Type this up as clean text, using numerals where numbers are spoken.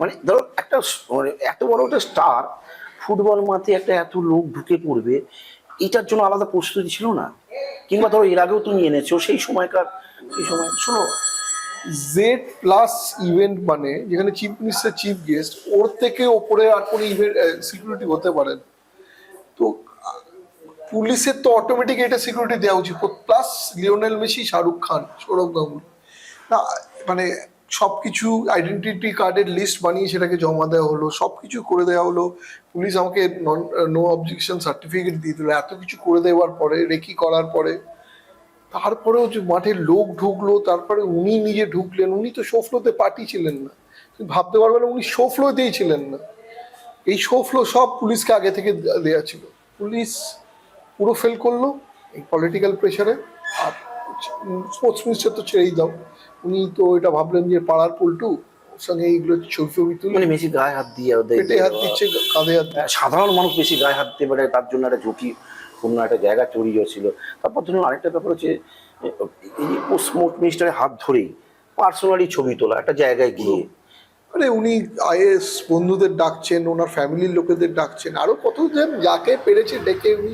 মানে ধরো একটা মানে এত বড় একটা স্টার, ফুটবল মাঠে একটা এত লোক ঢুকে পড়বে, এটার জন্য আলাদা প্রস্তুতি ছিল না? কিংবা ধরো এর আগেও তুমি এনেছো সেই সময়কার, সেই সময় শোনো, জেড প্লাস ইভেন্ট মানে যেখানে চিফ মিনিস্টার চিফ গেস্ট, ওর থেকে ওপরে আর কোনো ইভেন্ট সিকিউরিটি হতে পারে না। তো পুলিশের তো অটোমেটিক এটা সিকিউরিটি দেওয়া উচিত। Plus Lionel Messi, Shahrukh Khan, Sourav Ganguly, না মানে সবকিছু আইডেন্টিটি কার্ডের লিস্ট বানিয়ে সেটাকে জমা দেওয়া হলো, সবকিছু করে দেওয়া হলো। পুলিশ আমাকে নো অবজেকশন সার্টিফিকেট দিয়ে দিল, এত কিছু করে দেওয়ার পরে, রেকি করার পরে, তারপরেও যে মাঠে লোক ঢুকলো, তারপরে উনি নিজে ঢুকলেন। উনি তো শো ফ্লোতে পার্টি ছিলেন না, তুমি ভাবতে পারবে না উনি শো ফ্লোতেই ছিলেন না। এই শো ফ্লো সব পুলিশকে আগে থেকে দেওয়া ছিল। পুলিশ পুরো ফেল করলো এই পলিটিক্যাল প্রেশারে। আর স্পোর্টস মিনিস্টার তো ছেড়েই দাও, উনি তো এটা ভাবলেন যে পাড়ার পল্টু, ওর সঙ্গে এইগুলো ছবি ছবি তুলে মানে বেশি গায়ে হাত দিয়ে ওদের পেটে হাত দিচ্ছে, কাঁধে হাত দিচ্ছে। সাধারণ মানুষ বেশি গায়ে হাত দিতে পারে, তার জন্য একটা ঝুঁকিপূর্ণ একটা জায়গা তৈরি হয়েছিল। তারপর ধরুন আরেকটা ব্যাপার হচ্ছে, এই যে স্পোর্ট মিনিস্টারের হাত ধরেই পার্সোনালি ছবি তোলা একটা জায়গায় গিয়ে, মানে উনি আইএস বন্ধুদের ডাকছেন, ওনার ফ্যামিলির লোকেদের ডাকছেন, আরো কতজন যাকে পেরেছে ডেকে উনি